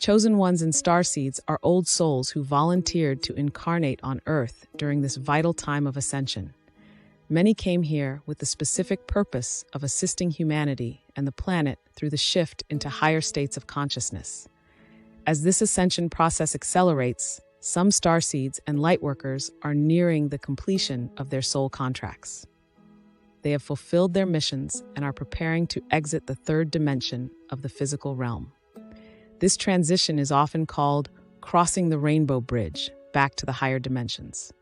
Chosen ones and starseeds are old souls who volunteered to incarnate on Earth during this vital time of ascension. Many came here with the specific purpose of assisting humanity and the planet through the shift into higher states of consciousness. As this ascension process accelerates, some starseeds and lightworkers are nearing the completion of their soul contracts. They have fulfilled their missions and are preparing to exit the third dimension of the physical realm. This transition is often called crossing the rainbow bridge back to the higher dimensions.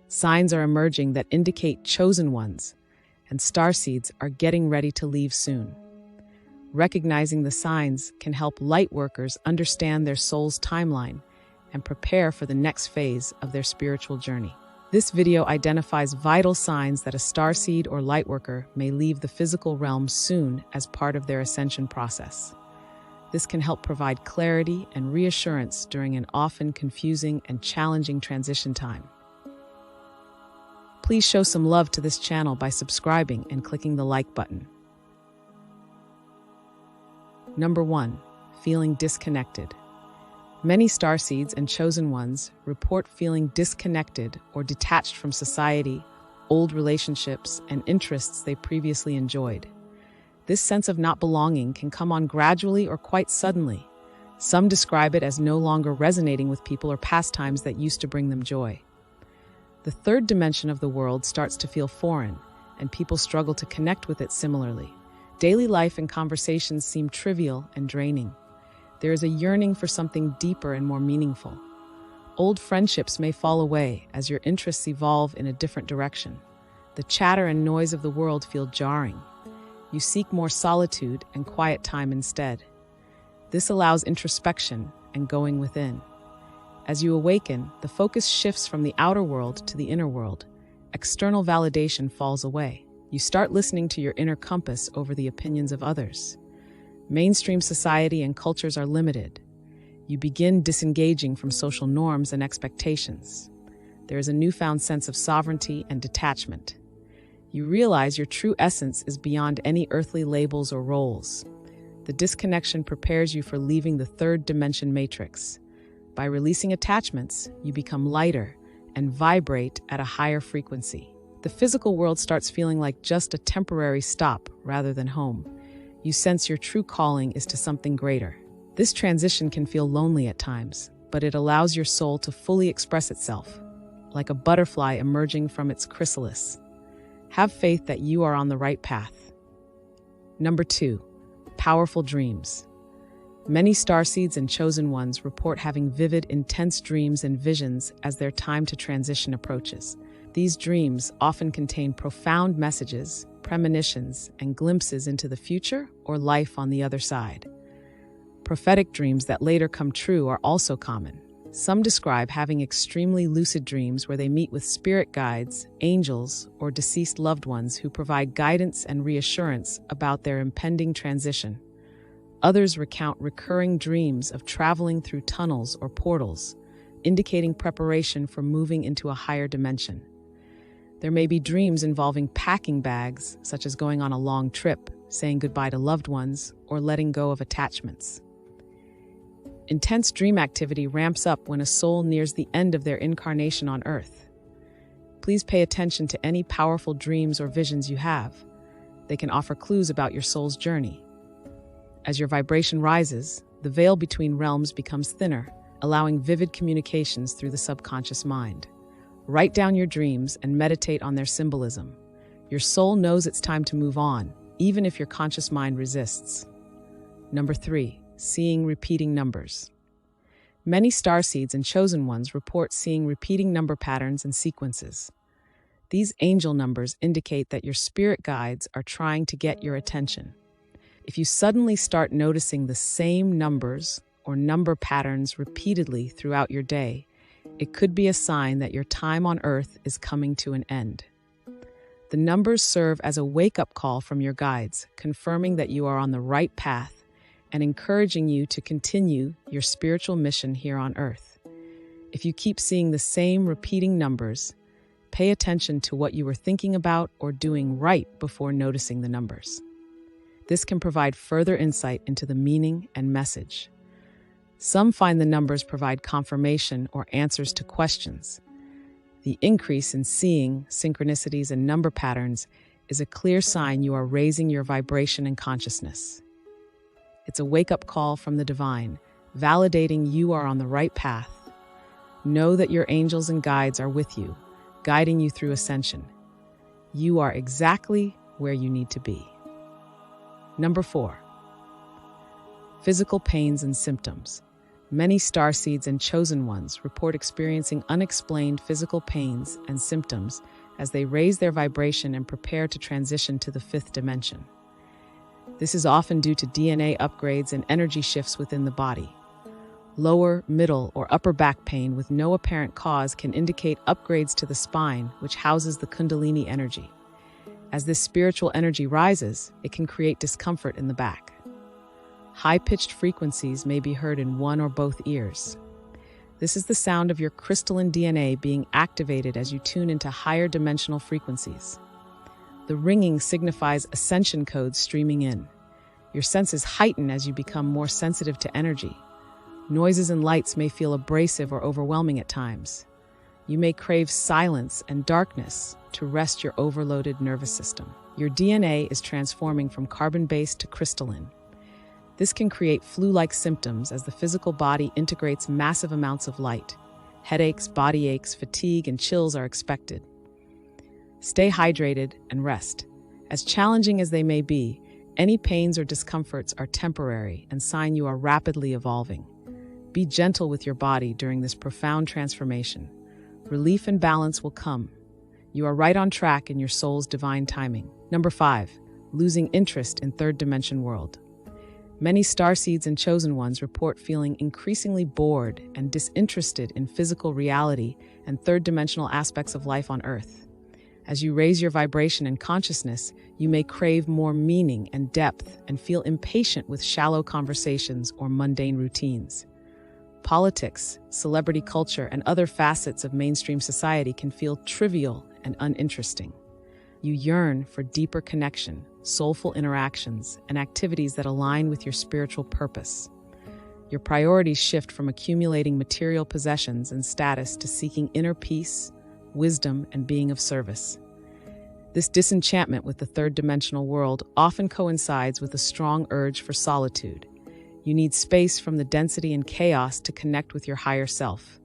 Signs are emerging that indicate chosen ones and starseeds are getting ready to leave soon. Recognizing the signs can help lightworkers understand their soul's timeline and prepare for the next phase of their spiritual journey. This video identifies vital signs that a starseed or lightworker may leave the physical realm soon as part of their ascension process. This can help provide clarity and reassurance during an often confusing and challenging transition time. Please show some love to this channel by subscribing and clicking the like button. Number 1. Feeling disconnected. Many starseeds and chosen ones report feeling disconnected or detached from society, old relationships, and interests they previously enjoyed. This sense of not belonging can come on gradually or quite suddenly. Some describe it as no longer resonating with people or pastimes that used to bring them joy. The third dimension of the world starts to feel foreign, and people struggle to connect with it similarly. Daily life and conversations seem trivial and draining. There is a yearning for something deeper and more meaningful. Old friendships may fall away as your interests evolve in a different direction. The chatter and noise of the world feel jarring. You seek more solitude and quiet time instead. This allows introspection and going within. As you awaken, the focus shifts from the outer world to the inner world. External validation falls away. You start listening to your inner compass over the opinions of others. Mainstream society and cultures are limited. You begin disengaging from social norms and expectations. There is a newfound sense of sovereignty and detachment. You realize your true essence is beyond any earthly labels or roles. The disconnection prepares you for leaving the third dimension matrix. By releasing attachments, you become lighter and vibrate at a higher frequency. The physical world starts feeling like just a temporary stop rather than home. You sense your true calling is to something greater. This transition can feel lonely at times, but it allows your soul to fully express itself, like a butterfly emerging from its chrysalis. Have faith that you are on the right path. Number 2. Powerful dreams. Many starseeds and chosen ones report having vivid, intense dreams and visions as their time to transition approaches. These dreams often contain profound messages, premonitions, and glimpses into the future or life on the other side. Prophetic dreams that later come true are also common. Some describe having extremely lucid dreams where they meet with spirit guides, angels, or deceased loved ones who provide guidance and reassurance about their impending transition. Others recount recurring dreams of traveling through tunnels or portals, indicating preparation for moving into a higher dimension. There may be dreams involving packing bags, such as going on a long trip, saying goodbye to loved ones, or letting go of attachments. Intense dream activity ramps up when a soul nears the end of their incarnation on Earth. Please pay attention to any powerful dreams or visions you have. They can offer clues about your soul's journey. As your vibration rises, the veil between realms becomes thinner, allowing vivid communications through the subconscious mind. Write down your dreams and meditate on their symbolism. Your soul knows it's time to move on, even if your conscious mind resists. Number 3. Seeing repeating numbers. Many starseeds and chosen ones report seeing repeating number patterns and sequences. These angel numbers indicate that your spirit guides are trying to get your attention. If you suddenly start noticing the same numbers or number patterns repeatedly throughout your day, it could be a sign that your time on Earth is coming to an end. The numbers serve as a wake-up call from your guides, confirming that you are on the right path and encouraging you to continue your spiritual mission here on Earth. If you keep seeing the same repeating numbers, pay attention to what you were thinking about or doing right before noticing the numbers. This can provide further insight into the meaning and message. Some find the numbers provide confirmation or answers to questions. The increase in seeing synchronicities and number patterns is a clear sign you are raising your vibration and consciousness. It's a wake-up call from the divine, validating you are on the right path. Know that your angels and guides are with you, guiding you through ascension. You are exactly where you need to be. Number 4. Physical pains and symptoms. Many starseeds and chosen ones report experiencing unexplained physical pains and symptoms as they raise their vibration and prepare to transition to the 5th dimension. This is often due to DNA upgrades and energy shifts within the body. Lower, middle, or upper back pain with no apparent cause can indicate upgrades to the spine, which houses the Kundalini energy. As this spiritual energy rises, it can create discomfort in the back. High-pitched frequencies may be heard in one or both ears. This is the sound of your crystalline DNA being activated as you tune into higher dimensional frequencies. The ringing signifies ascension codes streaming in. Your senses heighten as you become more sensitive to energy. Noises and lights may feel abrasive or overwhelming at times. You may crave silence and darkness to rest your overloaded nervous system. Your DNA is transforming from carbon-based to crystalline. This can create flu-like symptoms as the physical body integrates massive amounts of light. Headaches, body aches, fatigue, and chills are expected. Stay hydrated and rest. As challenging as they may be, any pains or discomforts are temporary and sign you are rapidly evolving. Be gentle with your body during this profound transformation. Relief and balance will come. You are right on track in your soul's divine timing. Number 5. Losing interest in third dimension world. Many starseeds and chosen ones report feeling increasingly bored and disinterested in physical reality and third-dimensional aspects of life on Earth. As you raise your vibration and consciousness, you may crave more meaning and depth and feel impatient with shallow conversations or mundane routines. Politics, celebrity culture, and other facets of mainstream society can feel trivial and uninteresting. You yearn for deeper connection, soulful interactions, and activities that align with your spiritual purpose. Your priorities shift from accumulating material possessions and status to seeking inner peace, wisdom, and being of service. This disenchantment with the third-dimensional world often coincides with a strong urge for solitude. You need space from the density and chaos to connect with your higher self.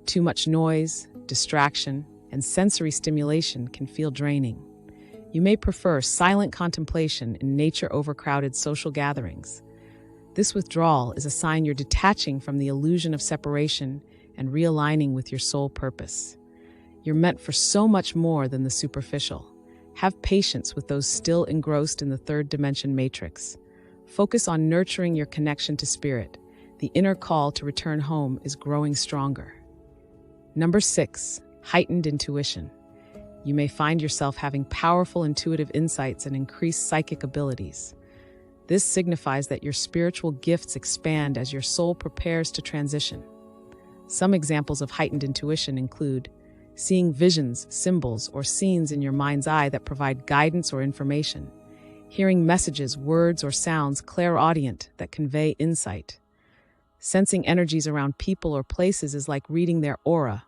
Too much noise, distraction, and sensory stimulation can feel draining. You may prefer silent contemplation in nature-overcrowded social gatherings. This withdrawal is a sign you're detaching from the illusion of separation and realigning with your soul purpose. You're meant for so much more than the superficial. Have patience with those still engrossed in the third dimension matrix. Focus on nurturing your connection to spirit. The inner call to return home is growing stronger. Number 6. Heightened intuition. You may find yourself having powerful intuitive insights and increased psychic abilities. This signifies that your spiritual gifts expand as your soul prepares to transition. Some examples of heightened intuition include seeing visions, symbols, or scenes in your mind's eye that provide guidance or information, hearing messages, words, or sounds clairaudient that convey insight. Sensing energies around people or places is like reading their aura.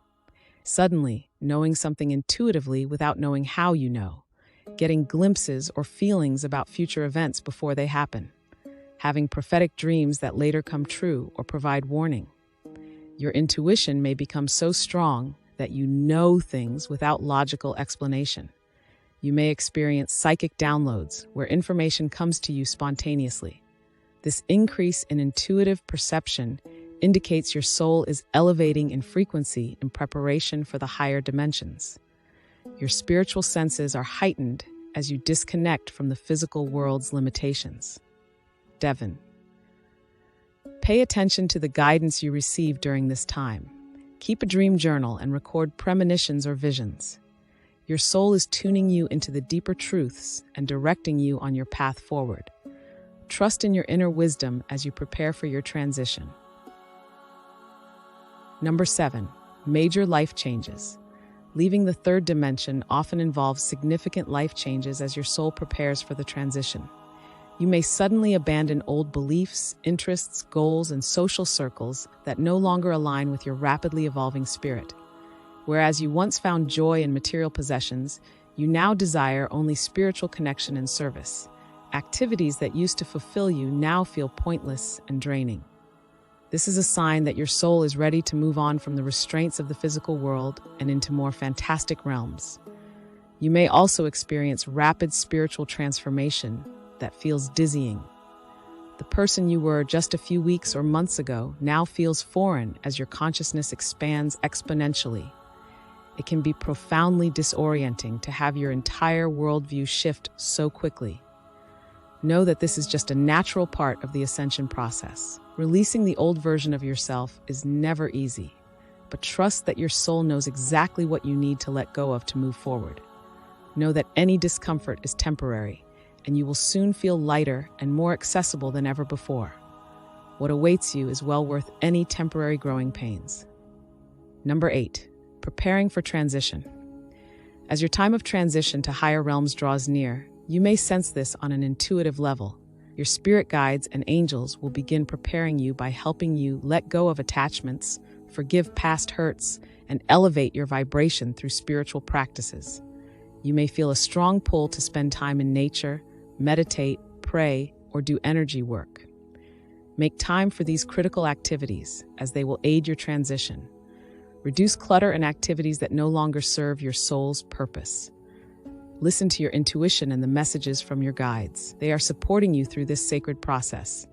Suddenly, knowing something intuitively without knowing how you know. Getting glimpses or feelings about future events before they happen. Having prophetic dreams that later come true or provide warning. Your intuition may become so strong that you know things without logical explanation. You may experience psychic downloads where information comes to you spontaneously. This increase in intuitive perception indicates your soul is elevating in frequency in preparation for the higher dimensions. Your spiritual senses are heightened as you disconnect from the physical world's limitations. Devon. Pay attention to the guidance you receive during this time. Keep a dream journal and record premonitions or visions. Your soul is tuning you into the deeper truths and directing you on your path forward. Trust in your inner wisdom as you prepare for your transition. Number 7. Major life changes. Leaving the third dimension often involves significant life changes as your soul prepares for the transition. You may suddenly abandon old beliefs, interests, goals, and social circles that no longer align with your rapidly evolving spirit. Whereas you once found joy in material possessions, you now desire only spiritual connection and service. Activities that used to fulfill you now feel pointless and draining. This is a sign that your soul is ready to move on from the restraints of the physical world and into more fantastic realms. You may also experience rapid spiritual transformation that feels dizzying. The person you were just a few weeks or months ago now feels foreign as your consciousness expands exponentially. It can be profoundly disorienting to have your entire worldview shift so quickly. Know that this is just a natural part of the ascension process. Releasing the old version of yourself is never easy, but trust that your soul knows exactly what you need to let go of to move forward. Know that any discomfort is temporary, and you will soon feel lighter and more accessible than ever before. What awaits you is well worth any temporary growing pains. Number 8. Preparing for transition. As your time of transition to higher realms draws near, you may sense this on an intuitive level. Your spirit guides and angels will begin preparing you by helping you let go of attachments, forgive past hurts, and elevate your vibration through spiritual practices. You may feel a strong pull to spend time in nature, meditate, pray, or do energy work. Make time for these critical activities, as they will aid your transition. Reduce clutter and activities that no longer serve your soul's purpose. Listen to your intuition and the messages from your guides. They are supporting you through this sacred process.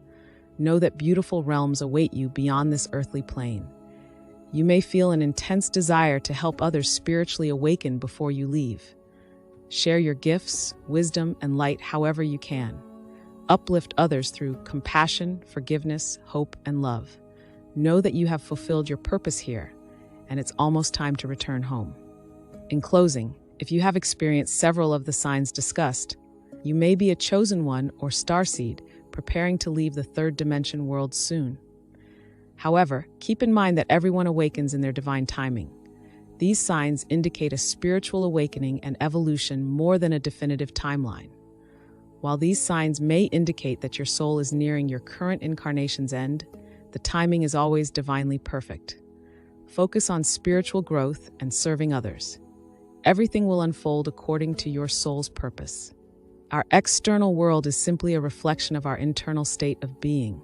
Know that beautiful realms await you beyond this earthly plane. You may feel an intense desire to help others spiritually awaken before you leave. Share your gifts, wisdom, and light however you can. Uplift others through compassion, forgiveness, hope, and love. Know that you have fulfilled your purpose here, and it's almost time to return home. In closing, if you have experienced several of the signs discussed, you may be a chosen one or starseed preparing to leave the third dimension world soon. However, keep in mind that everyone awakens in their divine timing. These signs indicate a spiritual awakening and evolution more than a definitive timeline. While these signs may indicate that your soul is nearing your current incarnation's end, the timing is always divinely perfect. Focus on spiritual growth and serving others. Everything will unfold according to your soul's purpose. Our external world is simply a reflection of our internal state of being.